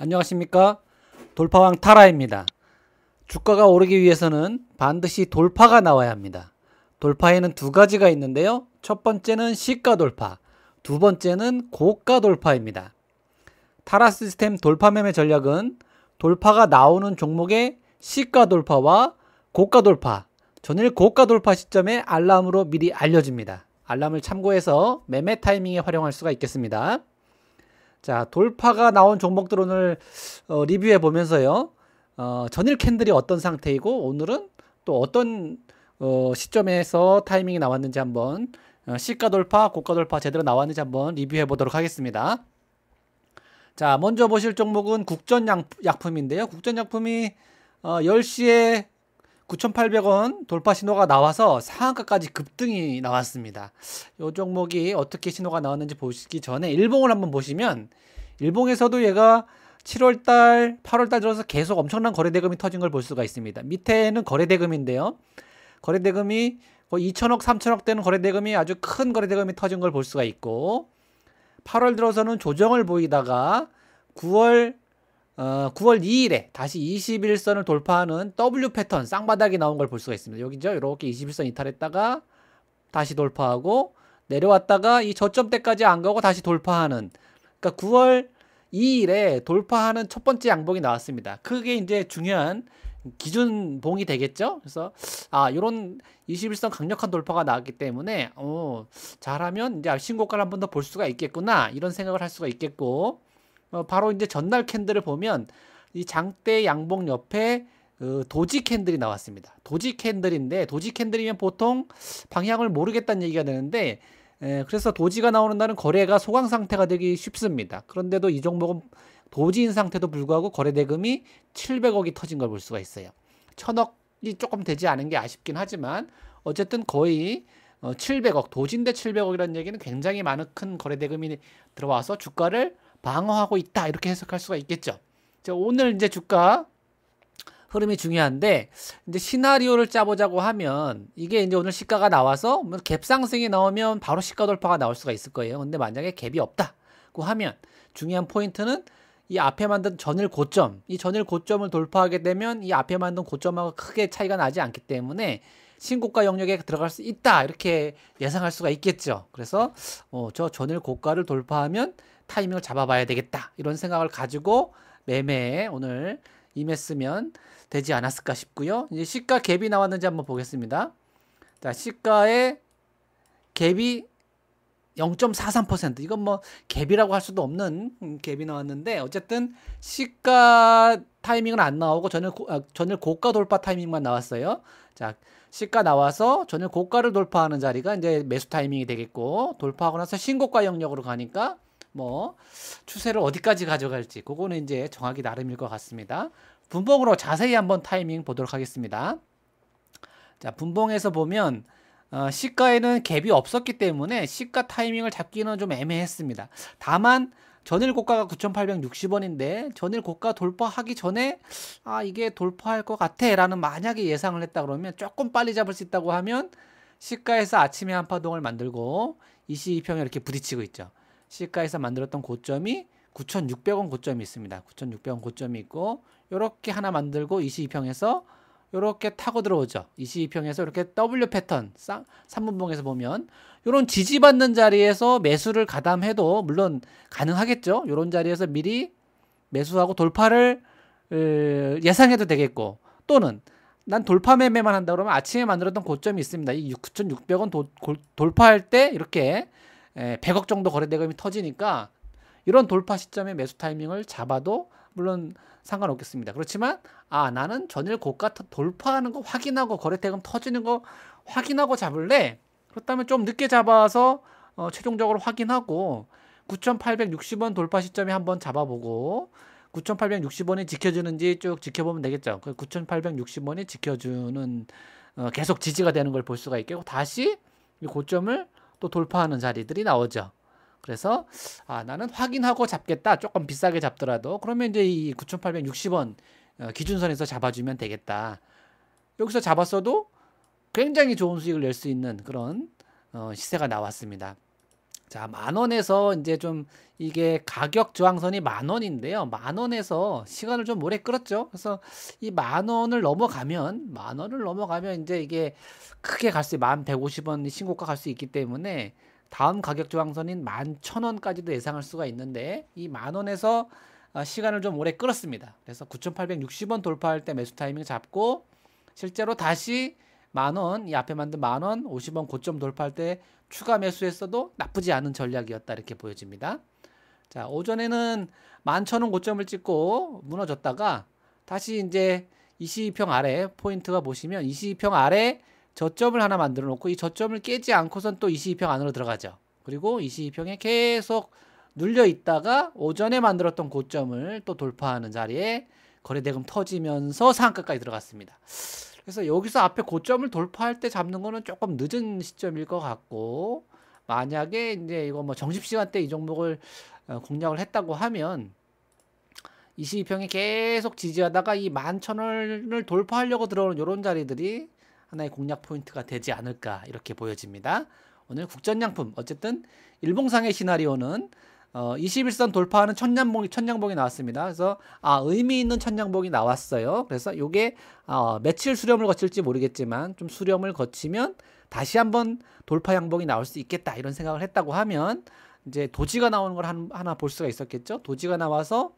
안녕하십니까, 돌파왕 타라입니다. 주가가 오르기 위해서는 반드시 돌파가 나와야 합니다. 돌파에는 두 가지가 있는데요, 첫 번째는 시가 돌파, 두 번째는 고가 돌파입니다. 타라 시스템 돌파 매매 전략은 돌파가 나오는 종목의 시가 돌파와 고가 돌파, 전일 고가 돌파 시점에 알람으로 미리 알려줍니다. 알람을 참고해서 매매 타이밍에 활용할 수가 있겠습니다. 자, 돌파가 나온 종목들 오늘 리뷰해 보면서요, 전일 캔들이 어떤 상태이고 오늘은 또 어떤 시점에서 타이밍이 나왔는지 한번, 시가 돌파, 고가 돌파 제대로 나왔는지 한번 리뷰해 보도록 하겠습니다. 자, 먼저 보실 종목은 국전약품인데요. 국전약품이 10시에 9,800원 돌파 신호가 나와서 상한가까지 급등이 나왔습니다. 이 종목이 어떻게 신호가 나왔는지 보시기 전에 일봉을 한번 보시면, 일봉에서도 얘가 7월달, 8월달 들어서 계속 엄청난 거래대금이 터진 걸 볼 수가 있습니다. 밑에는 거래대금인데요, 거래대금이 거의 2천억, 3천억 되는 거래대금이 아주 큰 거래대금이 터진 걸 볼 수가 있고, 8월 들어서는 조정을 보이다가 9월 2일에 다시 21선을 돌파하는 W 패턴 쌍바닥이 나온 걸 볼 수가 있습니다. 여기죠. 이렇게 21선 이탈했다가 다시 돌파하고 내려왔다가 이 저점대까지 안 가고 다시 돌파하는, 그러니까 9월 2일에 돌파하는 첫 번째 양봉이 나왔습니다. 그게 이제 중요한 기준봉이 되겠죠. 그래서 이런 21선 강력한 돌파가 나왔기 때문에 잘하면 이제 신고가를 한 번 더 볼 수가 있겠구나, 이런 생각을 할 수가 있겠고, 바로 이제 전날 캔들을 보면 이 장대 양봉 옆에 도지 캔들이 나왔습니다. 도지 캔들인데, 도지 캔들이면 보통 방향을 모르겠다는 얘기가 되는데, 그래서 도지가 나오는 날은 거래가 소강 상태가 되기 쉽습니다. 그런데도 이 종목은 도지인 상태도 불구하고 거래대금이 700억이 터진 걸 볼 수가 있어요. 1000억이 조금 되지 않은 게 아쉽긴 하지만 어쨌든 거의 700억, 도지인데 700억이라는 얘기는 굉장히 많은 큰 거래대금이 들어와서 주가를 방어하고 있다, 이렇게 해석할 수가 있겠죠. 자, 오늘 이제 주가 흐름이 중요한데, 이제 시나리오를 짜보자고 하면, 이게 이제 오늘 시가가 나와서 갭 상승이 나오면 바로 시가 돌파가 나올 수가 있을 거예요. 근데 만약에 갭이 없다고 하면 중요한 포인트는 이 앞에 만든 전일 고점, 이 전일 고점을 돌파하게 되면 이 앞에 만든 고점하고 크게 차이가 나지 않기 때문에 신고가 영역에 들어갈 수 있다, 이렇게 예상할 수가 있겠죠. 그래서 저 전일 고가를 돌파하면 타이밍을 잡아봐야 되겠다, 이런 생각을 가지고 매매에 오늘 임했으면 되지 않았을까 싶고요. 이제 시가 갭이 나왔는지 한번 보겠습니다. 자, 시가의 갭이 0.43%, 이건 뭐 갭이라고 할 수도 없는 갭이 나왔는데, 어쨌든 시가 타이밍은 안 나오고 전일 고가 돌파 타이밍만 나왔어요. 자, 시가 나와서 전일 고가를 돌파하는 자리가 이제 매수 타이밍이 되겠고, 돌파하고 나서 신고가 영역으로 가니까 뭐 추세를 어디까지 가져갈지 그거는 이제 정하기 나름일 것 같습니다. 분봉으로 자세히 한번 타이밍 보도록 하겠습니다. 자, 분봉에서 보면 시가에는 갭이 없었기 때문에 시가 타이밍을 잡기는 좀 애매했습니다. 다만 전일 고가가 9,860원인데 전일 고가 돌파하기 전에 이게 돌파할 것 같아 라는 만약에 예상을 했다 그러면, 조금 빨리 잡을 수 있다고 하면 시가에서 아침에 한파동을 만들고 22평에 이렇게 부딪히고 있죠. 시가에서 만들었던 고점이 9,600원 고점이 있습니다. 9,600원 고점이 있고, 요렇게 하나 만들고 22평에서 요렇게 타고 들어오죠. 22평에서 이렇게 W 패턴 3분봉에서 보면 요런 지지받는 자리에서 매수를 가담해도 물론 가능하겠죠. 요런 자리에서 미리 매수하고 돌파를 예상해도 되겠고, 또는 난 돌파 매매만 한다 그러면 아침에 만들었던 고점이 있습니다. 이 9,600원 돌파할 때 이렇게 100억 정도 거래대금이 터지니까 이런 돌파 시점에 매수 타이밍을 잡아도 물론 상관없겠습니다. 그렇지만 나는 전일 고가 돌파하는 거 확인하고 거래대금 터지는 거 확인하고 잡을래, 그렇다면 좀 늦게 잡아서 최종적으로 확인하고 9,860원 돌파 시점에 한번 잡아보고 9,860원이 지켜주는지 쭉 지켜보면 되겠죠. 9,860원이 지켜주는 계속 지지가 되는 걸 볼 수가 있겠고, 다시 이 고점을 또 돌파하는 자리들이 나오죠. 그래서 나는 확인하고 잡겠다, 조금 비싸게 잡더라도. 그러면 이제 이 9,860원 기준선에서 잡아주면 되겠다. 여기서 잡았어도 굉장히 좋은 수익을 낼 수 있는 그런 시세가 나왔습니다. 자, 10,000원에서 이제 좀 이게 가격 저항선이 10,000원인데요. 10,000원에서 시간을 좀 오래 끌었죠. 그래서 이 10,000원을 넘어가면 이제 이게 크게 갈 수, 11,150원 신고가 갈 수 있기 때문에 다음 가격 저항선인 11,000원까지도 예상할 수가 있는데 이 10,000원에서 시간을 좀 오래 끌었습니다. 그래서 9,860원 돌파할 때 매수 타이밍 잡고 실제로 다시 10,000원, 이 앞에 만든 10,000원, 50원 고점 돌파할 때 추가 매수했어도 나쁘지 않은 전략이었다 이렇게 보여집니다. 자, 오전에는 11,000원 고점을 찍고 무너졌다가 다시 이제 22평 아래 포인트가 보시면 22평 아래 저점을 하나 만들어 놓고 이 저점을 깨지 않고선 또 22평 안으로 들어가죠. 그리고 22평에 계속 눌려 있다가 오전에 만들었던 고점을 또 돌파하는 자리에 거래대금 터지면서 상한가까지 들어갔습니다. 그래서 여기서 앞에 고점을 돌파할 때 잡는 거는 조금 늦은 시점일 것 같고, 만약에 이제 이거 뭐 점심시간 때 이 종목을 공략을 했다고 하면 22평이 계속 지지하다가 이 11,000원을 돌파하려고 들어오는 이런 자리들이 하나의 공략 포인트가 되지 않을까 이렇게 보여집니다. 오늘 국전양품, 어쨌든 일봉상의 시나리오는 21선 돌파하는 천냥봉이 나왔습니다. 그래서 의미 있는 천냥봉이 나왔어요. 그래서 요게 며칠 수렴을 거칠지 모르겠지만 좀 수렴을 거치면 다시 한번 돌파 양봉이 나올 수 있겠다 이런 생각을 했다고 하면 이제 도지가 나오는 걸 하나 볼 수가 있었겠죠. 도지가 나와서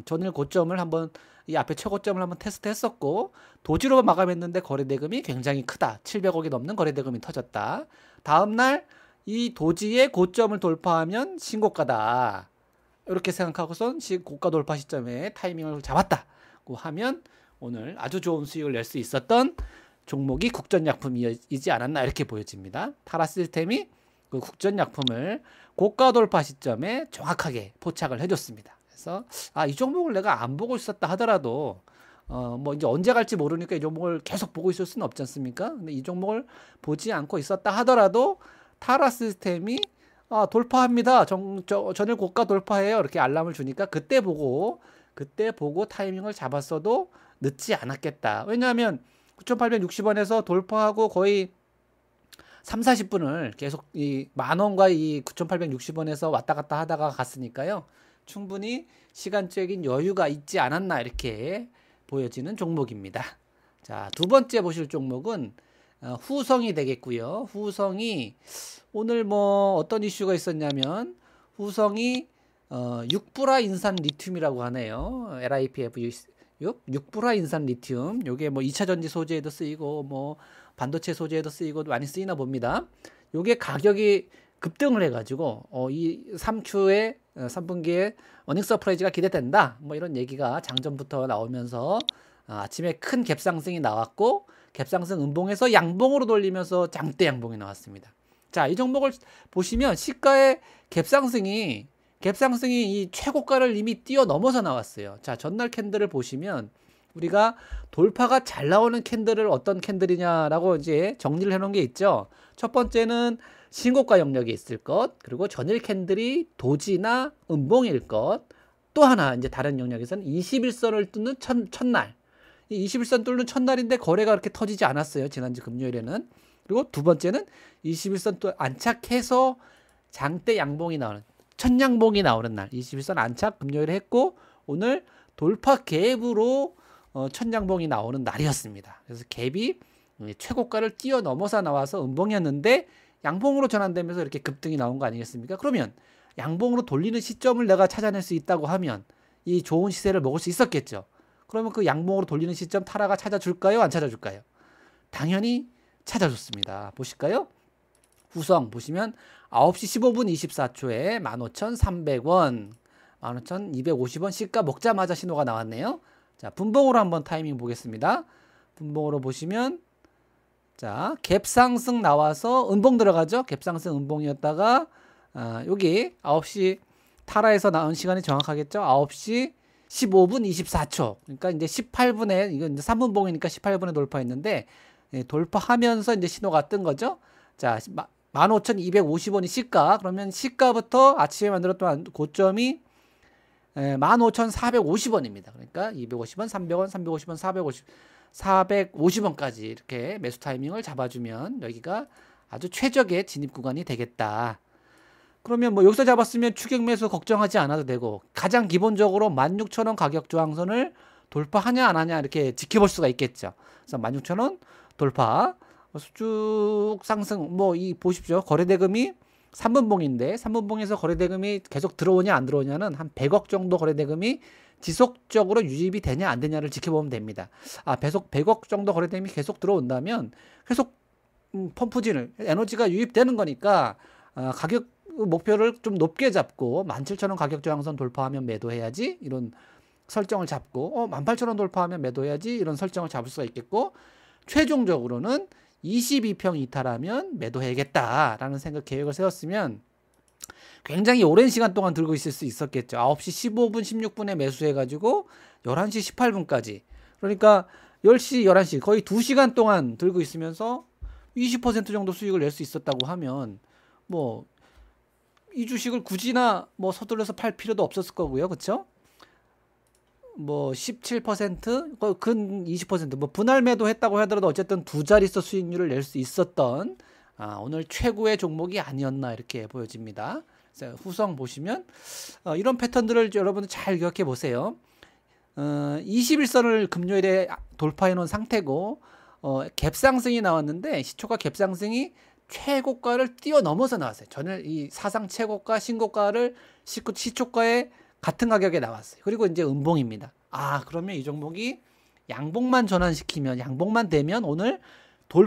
전일 고점을 한번, 이 앞에 최고점을 한번 테스트 했었고 도지로 마감했는데 거래대금이 굉장히 크다. 700억이 넘는 거래대금이 터졌다. 다음날 이 도지의 고점을 돌파하면 신고가다. 이렇게 생각하고선 고가 돌파 시점에 타이밍을 잡았다고 하면 오늘 아주 좋은 수익을 낼 수 있었던 종목이 국전약품이지 않았나 이렇게 보여집니다. 타라 시스템이 그 국전약품을 고가 돌파 시점에 정확하게 포착을 해줬습니다. 그래서 이 종목을 내가 안 보고 있었다 하더라도 뭐 이제 언제 갈지 모르니까 이 종목을 계속 보고 있을 수는 없지 않습니까? 근데 이 종목을 보지 않고 있었다 하더라도 타라 시스템이 돌파합니다. 전일 고가 돌파해요. 이렇게 알람을 주니까 그때 보고 타이밍을 잡았어도 늦지 않았겠다. 왜냐하면 9,860원에서 돌파하고 거의 3, 40분을 계속 이 10,000원과 이 9,860원에서 왔다 갔다 하다가 갔으니까요. 충분히 시간적인 여유가 있지 않았나 이렇게 보여지는 종목입니다. 자, 두 번째 보실 종목은 후성이 되겠고요. 후성이 오늘 뭐 어떤 이슈가 있었냐면 후성이 6불화 인산 리튬이라고 하네요. LiPF6 6불화 인산 리튬. 요게 뭐 2차 전지 소재에도 쓰이고 뭐 반도체 소재에도 쓰이고 많이 쓰이나 봅니다. 요게 가격이 급등을 해가지고 이 3분기에 어닝 서프라이즈가 기대된다. 뭐 이런 얘기가 장전부터 나오면서 아침에 큰 갭상승이 나왔고 갭상승 음봉에서 양봉으로 돌리면서 장대 양봉이 나왔습니다. 자, 이 종목을 보시면 시가의 갭상승이 이 최고가를 이미 뛰어넘어서 나왔어요. 자, 전날 캔들을 보시면 우리가 돌파가 잘 나오는 캔들을 어떤 캔들이냐라고 이제 정리를 해놓은 게 있죠. 첫 번째는 신고가 영역이 있을 것, 그리고 전일 캔들이 도지나 음봉일 것, 또 하나 이제 다른 영역에서는 21선을 뚫는 첫날, 이 21선 뚫는 첫날인데 거래가 그렇게 터지지 않았어요. 지난주 금요일에는. 그리고 두 번째는 21선 또 안착해서 장대 양봉이 나오는, 첫 양봉이 나오는 날, 21선 안착 금요일에 했고 오늘 돌파 갭으로 첫 양봉이 나오는 날이었습니다. 그래서 갭이 최고가를 뛰어넘어서 나와서 음봉이었는데 양봉으로 전환되면서 이렇게 급등이 나온 거 아니겠습니까? 그러면 양봉으로 돌리는 시점을 내가 찾아낼 수 있다고 하면 이 좋은 시세를 먹을 수 있었겠죠. 그러면 그 양봉으로 돌리는 시점 타라가 찾아줄까요? 안 찾아줄까요? 당연히 찾아줬습니다. 보실까요? 후성 보시면 9시 15분 24초에 15,300원, 15,250원 시가 먹자마자 신호가 나왔네요. 자, 분봉으로 한번 타이밍 보겠습니다. 분봉으로 보시면 자, 갭상승 나와서 음봉 들어가죠. 갭상승 음봉이었다가 여기 9시 타라에서 나온 시간이 정확하겠죠. 9시 15분 24초. 그러니까 이제 18분에 이건 이제 3분봉이니까 18분에 돌파했는데 돌파하면서 이제 신호가 뜬 거죠. 자, 15,250원이 시가. 그러면 시가부터 아침에 만들었던 고점이 15,450원입니다. 그러니까 250원, 300원, 350원, 450원까지 이렇게 매수 타이밍을 잡아주면 여기가 아주 최적의 진입 구간이 되겠다. 그러면 뭐 여기서 잡았으면 추격 매수 걱정하지 않아도 되고, 가장 기본적으로 16,000원 가격 저항선을 돌파하냐 안 하냐 이렇게 지켜볼 수가 있겠죠. 그래서 16,000원 돌파, 쭉 상승. 뭐 이 보십시오. 거래대금이 3분봉인데 3분봉에서 거래대금이 계속 들어오냐 안 들어오냐는 한 100억 정도 거래대금이 지속적으로 유입이 되냐 안 되냐를 지켜보면 됩니다. 계속 100억 정도 거래대금이 계속 들어온다면 계속 펌프진을 에너지가 유입되는 거니까 가격 목표를 좀 높게 잡고 17,000원 가격 저항선 돌파하면 매도해야지 이런 설정을 잡고 18,000원 돌파하면 매도해야지 이런 설정을 잡을 수가 있겠고, 최종적으로는 22평 이탈하면 매도해야겠다라는 생각 계획을 세웠으면 굉장히 오랜 시간 동안 들고 있을 수 있었겠죠. 9시 15분 16분에 매수해가지고 11시 18분까지, 그러니까 10시 11시 거의 2시간 동안 들고 있으면서 20% 정도 수익을 낼 수 있었다고 하면 뭐 이 주식을 굳이나 뭐 서둘러서 팔 필요도 없었을 거고요. 그렇죠? 뭐 17%, 근 20%, 뭐 분할 매도했다고 하더라도 어쨌든 두 자릿수 수익률을 낼 수 있었던 오늘 최고의 종목이 아니었나 이렇게 보여집니다. 후성 보시면 이런 패턴들을 여러분들 잘 기억해 보세요. 21선을 금요일에 돌파해 놓은 상태고 갭상승이 나왔는데 시초가 갭상승이 최고가를 뛰어넘어서 나왔어요. 저는 이 사상 최고가 신고가를 시초가에 같은 가격에 나왔어요. 그리고 이제 음봉입니다. 그러면 이 종목이 양봉만 전환시키면, 양봉만 되면 오늘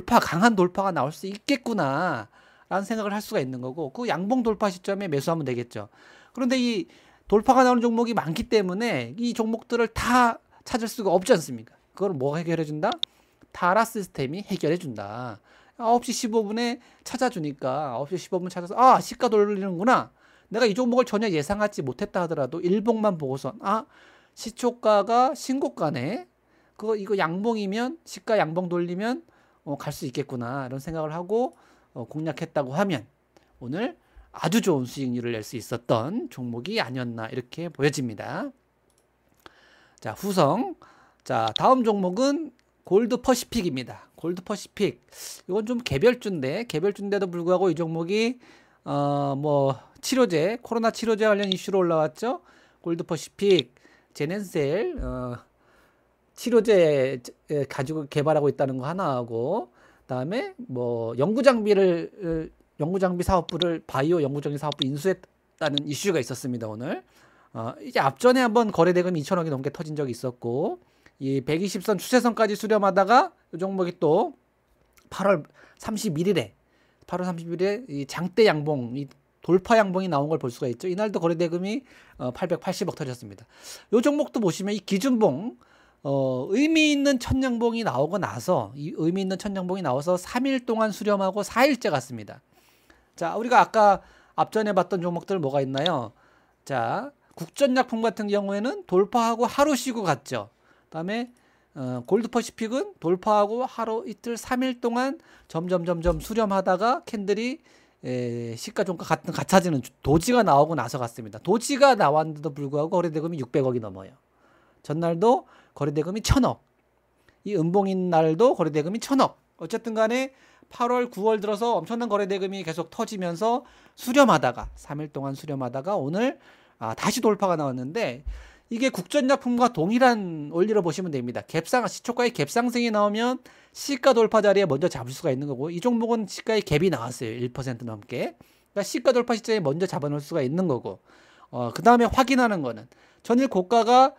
강한 돌파가 나올 수 있겠구나 라는 생각을 할 수가 있는 거고, 그 양봉 돌파 시점에 매수하면 되겠죠. 그런데 이 돌파가 나오는 종목이 많기 때문에 이 종목들을 다 찾을 수가 없지 않습니까? 그걸 뭐가 해결해 준다? 타라 시스템이 해결해 준다. 9시 15분에 찾아주니까 9시 15분 찾아서 시가 돌리는구나. 내가 이 종목을 전혀 예상하지 못했다 하더라도 일봉만 보고선 시초가가 신고가네. 이거 양봉이면 시가 양봉 돌리면 갈 수 있겠구나 이런 생각을 하고 공략했다고 하면 오늘 아주 좋은 수익률을 낼 수 있었던 종목이 아니었나 이렇게 보여집니다. 자, 후성. 자, 다음 종목은 골드 퍼시픽입니다. 골드 퍼시픽. 이건 좀 개별주인데도 불구하고 이 종목이 뭐 치료제, 코로나 치료제 관련 이슈로 올라왔죠. 골드 퍼시픽, 제넨셀 치료제 가지고 개발하고 있다는 거 하나하고, 그다음에 뭐 연구장비 사업부를 바이오 연구장비 사업부 인수했다는 이슈가 있었습니다. 오늘 이제 앞전에 한번 거래대금 2천억이 넘게 터진 적이 있었고, 이 120선 추세선까지 수렴하다가 이 종목이 또 8월 31일에 이 장대 양봉, 이 돌파 양봉이 나온 걸 볼 수가 있죠. 이날도 거래대금이 880억 터졌습니다. 이 종목도 보시면 이 기준봉, 의미 있는 첫 양봉이 나오고 나서, 이 의미 있는 첫 양봉이 나와서 3일 동안 수렴하고 4일째 갔습니다. 자, 우리가 아까 앞전에 봤던 종목들 뭐가 있나요? 자, 국전약품 같은 경우에는 돌파하고 하루 쉬고 갔죠. 그다음에 골드퍼시픽은 돌파하고 하루 이틀 3일 동안 점점 수렴하다가 캔들이 시가종가 같아지는 도지가 나오고 나서 갔습니다. 도지가 나왔는데도 불구하고 거래대금이 600억이 넘어요. 전날도 거래대금이 1,000억. 이 음봉인 날도 거래대금이 1,000억. 어쨌든 간에 8월, 9월 들어서 엄청난 거래대금이 계속 터지면서 수렴하다가 3일 동안 수렴하다가 오늘 다시 돌파가 나왔는데, 이게 국전약품과 동일한 원리로 보시면 됩니다. 시초가의 갭상승이 나오면 시가 돌파 자리에 먼저 잡을 수가 있는 거고, 이 종목은 시가의 갭이 나왔어요. 1% 넘게. 그러니까 시가 돌파 시점에 먼저 잡아놓을 수가 있는 거고, 그 다음에 확인하는 거는 전일 고가가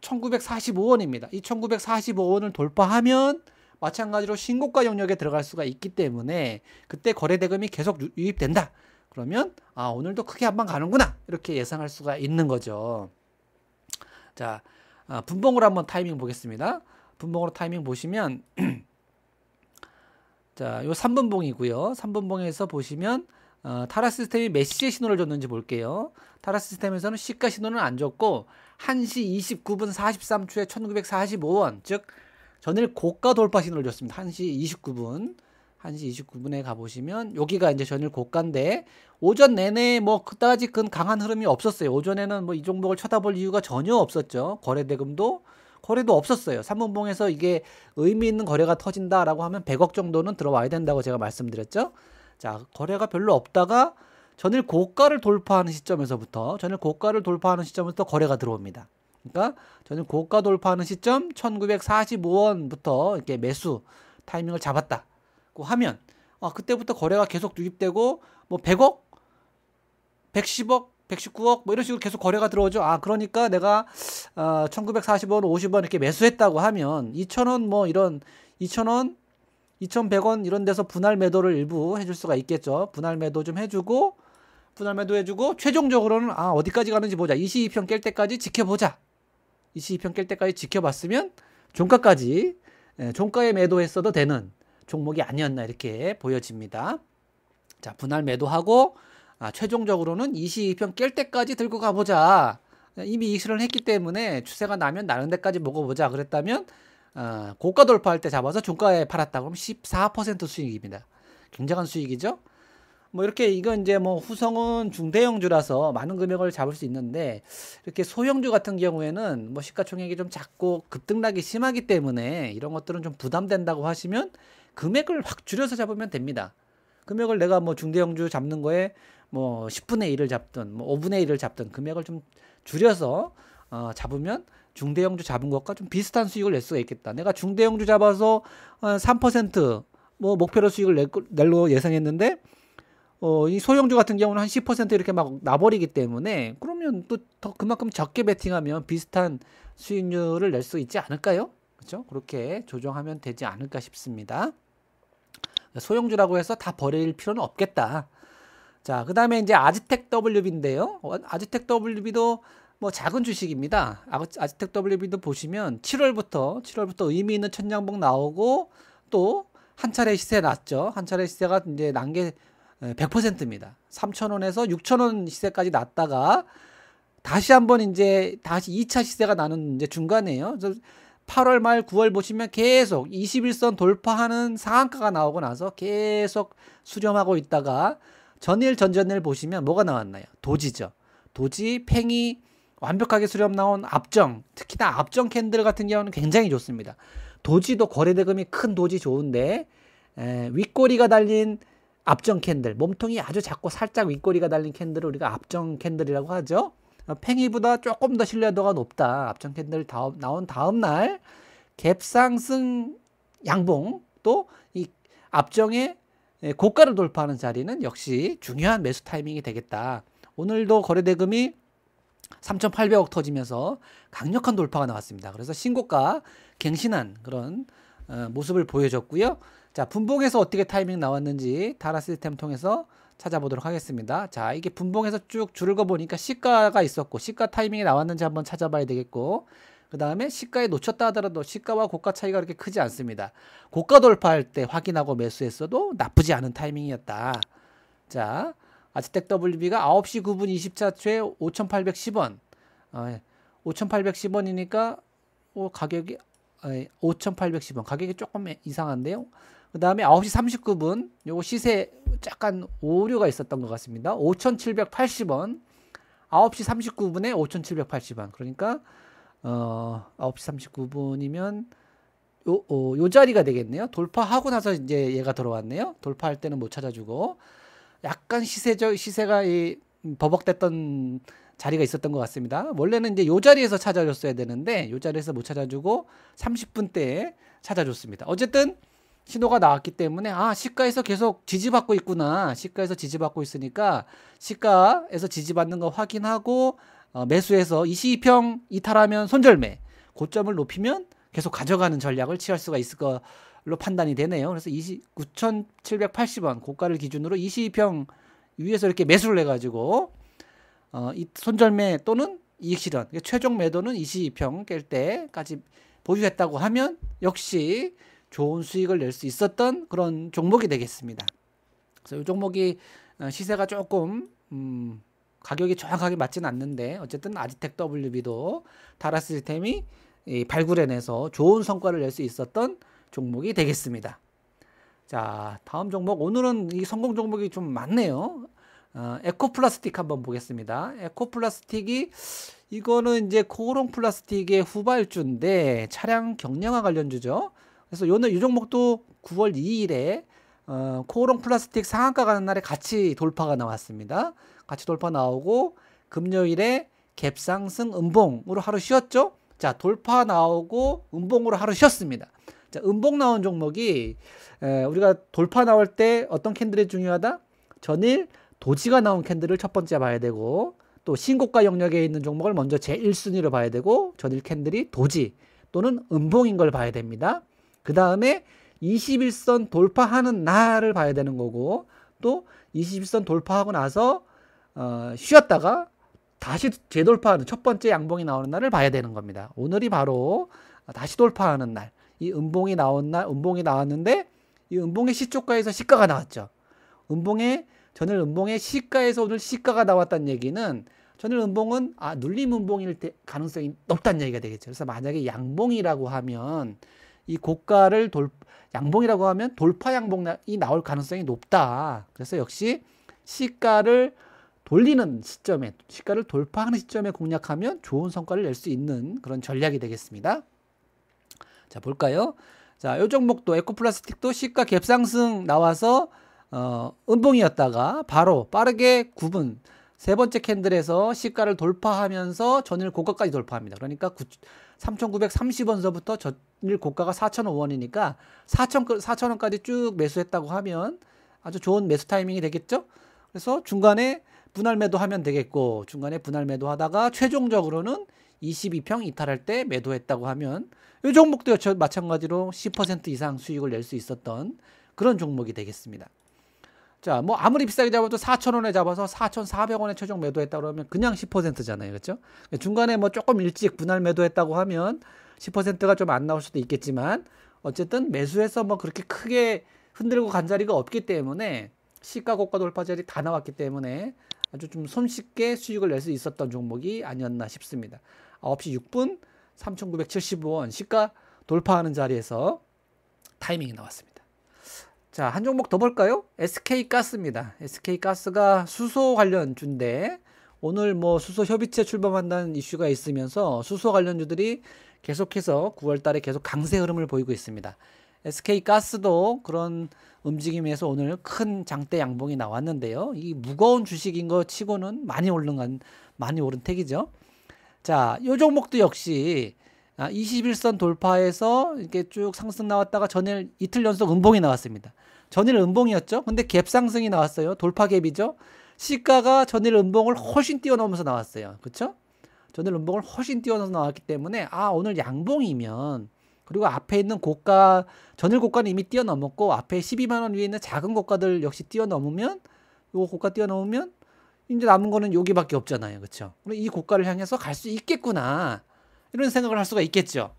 1945원입니다. 이 1945원을 돌파하면 마찬가지로 신고가 영역에 들어갈 수가 있기 때문에 그때 거래대금이 계속 유입된다. 그러면 오늘도 크게 한번 가는구나 이렇게 예상할 수가 있는 거죠. 자, 분봉으로 한번 타이밍 보겠습니다. 분봉으로 타이밍 보시면 자, 요 3분봉이고요. 3분봉에서 보시면 타라 시스템이 몇 시에 신호를 줬는지 볼게요. 타라 시스템에서는 시가 신호는 안 줬고 1시 29분 43초에 1945원, 즉 전일 고가 돌파 신호를 줬습니다. 1시 29분에 가보시면 여기가 이제 전일 고가인데, 오전 내내 뭐 그다지 큰 강한 흐름이 없었어요. 오전에는 뭐 이 종목을 쳐다볼 이유가 전혀 없었죠. 거래도 없었어요. 3분봉에서 이게 의미 있는 거래가 터진다라고 하면 100억 정도는 들어와야 된다고 제가 말씀드렸죠. 자, 거래가 별로 없다가 전일 고가를 돌파하는 시점에서부터 거래가 들어옵니다. 그러니까 전일 고가 돌파하는 시점 1945원부터 이렇게 매수 타이밍을 잡았다고 하면 그때부터 거래가 계속 유입되고 뭐 100억, 110억, 119억 뭐 이런 식으로 계속 거래가 들어오죠. 그러니까 내가 1940원, 50원 이렇게 매수했다고 하면 2000원 뭐 이런 2000원, 2100원 이런 데서 분할 매도를 일부 해줄 수가 있겠죠. 분할 매도 좀 해주고 최종적으로는 어디까지 가는지 보자. 22평 깰 때까지 지켜보자. 22평 깰 때까지 지켜봤으면 종가까지 종가에 매도했어도 되는 종목이 아니었나 이렇게 보여집니다. 자, 분할 매도하고 최종적으로는 22평 깰 때까지 들고 가보자. 이미 이익 실현을 했기 때문에 추세가 나면 나는 데까지 먹어보자 그랬다면 고가 돌파할 때 잡아서 종가에 팔았다 그러면 14% 수익입니다. 굉장한 수익이죠. 뭐 이렇게 이건 이제 뭐 후성은 중대형주라서 많은 금액을 잡을 수 있는데 이렇게 소형주 같은 경우에는 뭐 시가총액이 좀 작고 급등락이 심하기 때문에 이런 것들은 좀 부담된다고 하시면 금액을 확 줄여서 잡으면 됩니다. 금액을 내가 뭐 중대형주 잡는 거에 뭐 10분의 1을 잡든 뭐 5분의 1을 잡든 금액을 좀 줄여서 잡으면 중대형주 잡은 것과 좀 비슷한 수익을 낼 수가 있겠다. 내가 중대형주 잡아서 3%뭐 목표로 수익을 낼로 예상했는데 이 소형주 같은 경우는 한 10% 이렇게 막 나버리기 때문에 그러면 또 더 그만큼 적게 베팅하면 비슷한 수익률을 낼 수 있지 않을까요? 그렇죠? 그렇게 조정하면 되지 않을까 싶습니다. 소형주라고 해서 다 버릴 필요는 없겠다. 자, 그 다음에 이제 아즈텍 WB인데요. 아즈텍 WB도 뭐 작은 주식입니다. 아즈텍 WB도 보시면 7월부터 의미 있는 천장봉 나오고 또 한 차례 시세 났죠. 한 차례 시세가 이제 난 게 100%입니다. 3,000원에서 6,000원 시세까지 났다가 다시 한번 이제 다시 2차 시세가 나는 이제 중간이에요. 그래서 8월 말 9월 보시면 계속 21선 돌파하는 상한가가 나오고 나서 계속 수렴하고 있다가 전일 전전일 보시면 뭐가 나왔나요? 도지죠. 도지, 팽이 완벽하게 수렴 나온 압정, 특히나 압정 캔들 같은 경우는 굉장히 좋습니다. 도지도 거래대금이 큰 도지 좋은데 윗꼬리가 달린 압정 캔들, 몸통이 아주 작고 살짝 윗꼬리가 달린 캔들을 우리가 압정 캔들이라고 하죠. 팽이보다 조금 더 신뢰도가 높다. 압정 캔들 나온 다음 날 갭상승 양봉 또 이 압정의 고가를 돌파하는 자리는 역시 중요한 매수 타이밍이 되겠다. 오늘도 거래대금이 3,800억 터지면서 강력한 돌파가 나왔습니다. 그래서 신고가 갱신한 그런 모습을 보여줬고요. 자, 분봉에서 어떻게 타이밍 나왔는지 다라 시스템 통해서 찾아보도록 하겠습니다. 자, 이게 분봉에서 쭉 줄을 거 보니까 시가가 있었고 시가 타이밍이 나왔는지 한번 찾아봐야 되겠고 그 다음에 시가에 놓쳤다 하더라도 시가와 고가 차이가 그렇게 크지 않습니다. 고가 돌파할 때 확인하고 매수했어도 나쁘지 않은 타이밍이었다. 자, 아즈텍 WB가 9시 9분 24초에 5,810원 5,810원이니까 가격이 5,810원 가격이 조금 이상한데요. 그 다음에 9시 39분 요거 시세 약간 오류가 있었던 것 같습니다. 5,780원 9시 39분에 5,780원 그러니까 9시 39분이면 요 자리가 되겠네요. 돌파하고 나서 이제 얘가 들어왔네요. 돌파할 때는 못 찾아주고 약간 시세가 버벅댔던 자리가 있었던 것 같습니다. 원래는 이제 요 자리에서 찾아줬어야 되는데 요 자리에서 못 찾아주고 30분 때에 찾아줬습니다. 어쨌든 신호가 나왔기 때문에 시가에서 계속 지지받고 있구나. 시가에서 지지받고 있으니까 시가에서 지지받는 거 확인하고 매수해서 22평 이탈하면 손절매 고점을 높이면 계속 가져가는 전략을 취할 수가 있을 걸로 판단이 되네요. 그래서 9,780원 고가를 기준으로 22평 위에서 이렇게 매수를 해가지고 이 손절매 또는 이익 실현 최종 매도는 22평 깰 때까지 보유했다고 하면 역시 좋은 수익을 낼 수 있었던 그런 종목이 되겠습니다. 그래서 이 종목이 시세가 조금 가격이 정확하게 맞지는 않는데 어쨌든 아즈텍 WB도 다라 시스템이 발굴해내서 좋은 성과를 낼 수 있었던 종목이 되겠습니다. 자, 다음 종목 오늘은 이 성공 종목이 좀 많네요. 에코플라스틱 한번 보겠습니다. 에코플라스틱이 이거는 이제 코오롱 플라스틱의 후발주인데 차량 경량화 관련주죠. 그래서 오늘 이 종목도 9월 2일에 코오롱 플라스틱 상한가 가는 날에 같이 돌파가 나왔습니다. 같이 돌파 나오고 금요일에 갭상승 음봉으로 하루 쉬었죠. 자, 돌파 나오고 음봉으로 하루 쉬었습니다. 자, 음봉 나온 종목이 우리가 돌파 나올 때 어떤 캔들이 중요하다? 전일 도지가 나온 캔들을 첫 번째 봐야 되고, 또 신고가 영역에 있는 종목을 먼저 제1순위로 봐야 되고, 전일 캔들이 도지 또는 음봉인 걸 봐야 됩니다. 그 다음에 21선 돌파하는 날을 봐야 되는 거고, 또 21선 돌파하고 나서 쉬었다가 다시 재돌파하는 첫 번째 양봉이 나오는 날을 봐야 되는 겁니다. 오늘이 바로 다시 돌파하는 날, 이 음봉이 나온 날, 음봉이 나왔는데 이 음봉의 시초가에서 시가가 나왔죠. 전일 음봉의 시가에서 오늘 시가가 나왔다는 얘기는 전일 음봉은 눌림 음봉일 가능성이 높다는 얘기가 되겠죠. 그래서 만약에 양봉이라고 하면 이 고가를 양봉이라고 하면 돌파 양봉이 나올 가능성이 높다. 그래서 역시 시가를 돌리는 시점에, 시가를 돌파하는 시점에 공략하면 좋은 성과를 낼 수 있는 그런 전략이 되겠습니다. 자, 볼까요? 자, 요 종목도 에코플라스틱도 시가 갭상승 나와서 음봉이었다가 바로 빠르게 9분 세 번째 캔들에서 시가를 돌파하면서 전일 고가까지 돌파합니다. 그러니까 3,930원서부터 전일 고가가 4,005원이니까 4,000원까지 쭉 매수했다고 하면 아주 좋은 매수 타이밍이 되겠죠. 그래서 중간에 분할 매도하면 되겠고, 중간에 분할 매도하다가 최종적으로는 22평 이탈할 때 매도했다고 하면 이 종목도 마찬가지로 10% 이상 수익을 낼 수 있었던 그런 종목이 되겠습니다. 자, 뭐 아무리 비싸게 잡아도 4,000원에 잡아서 4,400원에 최종 매도했다 그러면 그냥 10%잖아요. 그렇죠? 중간에 뭐 조금 일찍 분할 매도했다고 하면 10%가 좀 안 나올 수도 있겠지만, 어쨌든 매수해서 뭐 그렇게 크게 흔들고 간 자리가 없기 때문에, 시가 고가 돌파 자리 다 나왔기 때문에 아주 좀 손쉽게 수익을 낼 수 있었던 종목이 아니었나 싶습니다. 9시 6분 3,975원 시가 돌파하는 자리에서 타이밍이 나왔습니다. 자, 한 종목 더 볼까요? SK가스입니다. SK가스가 수소 관련주인데 오늘 뭐 수소 협의체 출범한다는 이슈가 있으면서 수소 관련주들이 계속해서 9월 달에 계속 강세 흐름을 보이고 있습니다. SK가스도 그런 움직임에서 오늘 큰 장대 양봉이 나왔는데요. 이 무거운 주식인 거 치고는 많이 오른 택이죠. 자, 이 종목도 역시 21선 돌파해서 이렇게 쭉 상승 나왔다가 전일 이틀 연속 음봉이 나왔습니다. 전일 음봉이었죠. 근데 갭 상승이 나왔어요. 돌파 갭이죠. 시가가 전일 음봉을 훨씬 뛰어넘어서 나왔어요. 그렇죠? 전일 음봉을 훨씬 뛰어넘어서 나왔기 때문에 오늘 양봉이면, 그리고 앞에 있는 고가, 전일 고가는 이미 뛰어넘었고 앞에 12만 원 위에 있는 작은 고가들 역시 뛰어넘으면, 요 고가 뛰어넘으면 이제 남은 거는 여기밖에 없잖아요. 그렇죠? 이 고가를 향해서 갈 수 있겠구나, 이런 생각을 할 수가 있겠죠.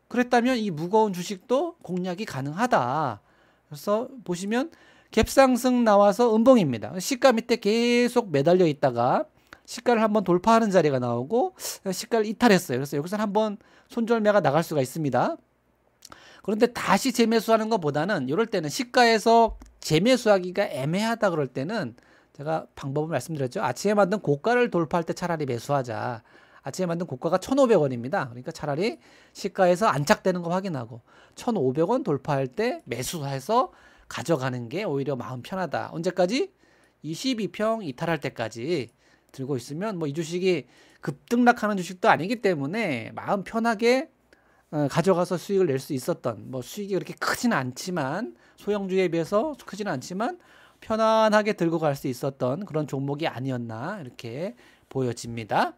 그랬다면 이 무거운 주식도 공략이 가능하다. 그래서 보시면 갭상승 나와서 음봉입니다. 시가 밑에 계속 매달려 있다가 시가를 한번 돌파하는 자리가 나오고 시가를 이탈했어요. 그래서 여기서 한번 손절매가 나갈 수가 있습니다. 그런데 다시 재매수하는 것보다는, 이럴 때는 시가에서 재매수하기가 애매하다 그럴 때는 제가 방법을 말씀드렸죠. 아침에 만든 고가를 돌파할 때 차라리 매수하자. 아침에 만든 고가가 1,500원입니다. 그러니까 차라리 시가에서 안착되는 거 확인하고 1,500원 돌파할 때 매수해서 가져가는 게 오히려 마음 편하다. 언제까지? 22평 이탈할 때까지 들고 있으면 뭐 이 주식이 급등락하는 주식도 아니기 때문에 마음 편하게 가져가서 수익을 낼 수 있었던, 뭐 수익이 그렇게 크지는 않지만, 소형주에 비해서 크지는 않지만 편안하게 들고 갈 수 있었던 그런 종목이 아니었나 이렇게 보여집니다.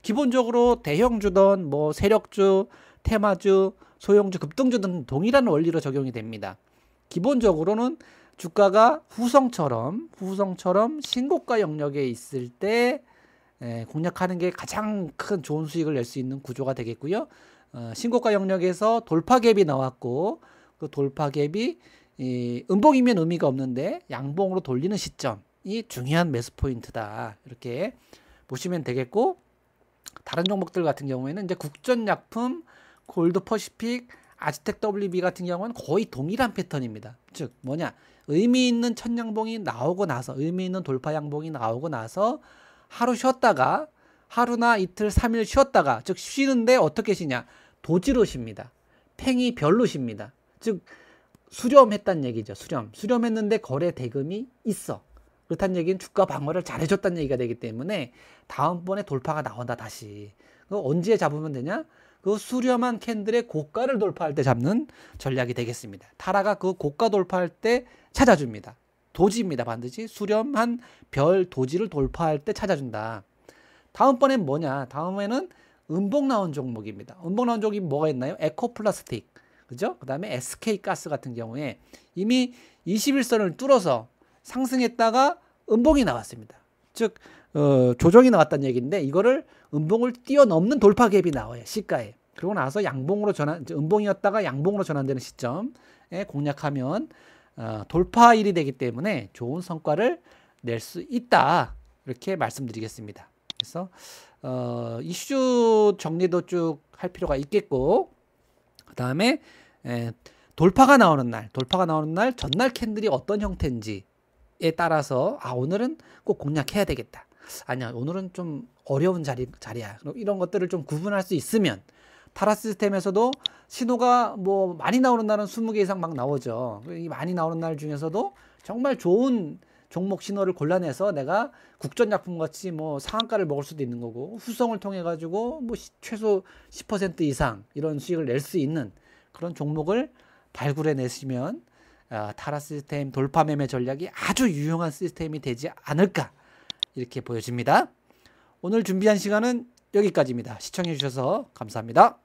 기본적으로 대형주든 뭐 세력주, 테마주, 소형주, 급등주 등 동일한 원리로 적용이 됩니다. 기본적으로는 주가가 후성처럼 신고가 영역에 있을 때 공략하는 게 가장 큰 좋은 수익을 낼 수 있는 구조가 되겠고요. 신고가 영역에서 돌파갭이 나왔고, 그 돌파갭이 음봉이면 의미가 없는데 양봉으로 돌리는 시점이 중요한 매수 포인트다, 이렇게 보시면 되겠고, 다른 종목들 같은 경우에는 이제 국전약품, 골드퍼시픽, 아즈텍 WB 같은 경우는 거의 동일한 패턴입니다. 즉 뭐냐, 의미 있는 첫 양봉이 나오고 나서, 의미 있는 돌파 양봉이 나오고 나서 하루 쉬었다가, 하루나 이틀, 3일 쉬었다가, 즉 쉬는데 어떻게 쉬냐, 도지로 쉽니다. 팽이 별로 쉽니다. 즉 수렴했다는 얘기죠. 수렴했는데 거래 대금이 있어. 그렇다는 얘기는 주가 방어를 잘해줬다는 얘기가 되기 때문에 다음번에 돌파가 나온다 다시. 그거 언제 잡으면 되냐? 그 수렴한 캔들의 고가를 돌파할 때 잡는 전략이 되겠습니다. 타라가 그 고가 돌파할 때 찾아줍니다. 도지입니다. 반드시 수렴한 별 도지를 돌파할 때 찾아준다. 다음번엔 뭐냐? 다음에는 음봉 나온 종목입니다. 음봉 나온 종목이 뭐가 있나요? 에코플라스틱, 그죠? 그 다음에 SK가스 같은 경우에 이미 21선을 뚫어서 상승했다가 음봉이 나왔습니다. 즉 조정이 나왔다는 얘기인데 이거를 음봉을 뛰어넘는 돌파 갭이 나와요. 시가에. 그러고 나서 양봉으로 음봉이었다가 양봉으로 전환되는 시점에 공략하면 돌파일이 되기 때문에 좋은 성과를 낼 수 있다. 이렇게 말씀드리겠습니다. 그래서 이슈 정리도 쭉 할 필요가 있겠고, 그 다음에 돌파가 나오는 날 전날 캔들이 어떤 형태인지에 따라서 오늘은 꼭 공략해야 되겠다. 아니야, 오늘은 좀 어려운 자리야. 이런 것들을 좀 구분할 수 있으면, 타라 시스템에서도 신호가 뭐 많이 나오는 날은 20개 이상 막 나오죠. 이 많이 나오는 날 중에서도 정말 좋은 종목 신호를 골라내서 내가 국전약품 같이 뭐 상한가를 먹을 수도 있는 거고, 후성을 통해 가지고 뭐 최소 10% 이상 이런 수익을 낼 수 있는 그런 종목을 발굴해 내시면 타라 시스템 돌파 매매 전략이 아주 유용한 시스템이 되지 않을까, 이렇게 보여집니다. 오늘 준비한 시간은 여기까지입니다. 시청해 주셔서 감사합니다.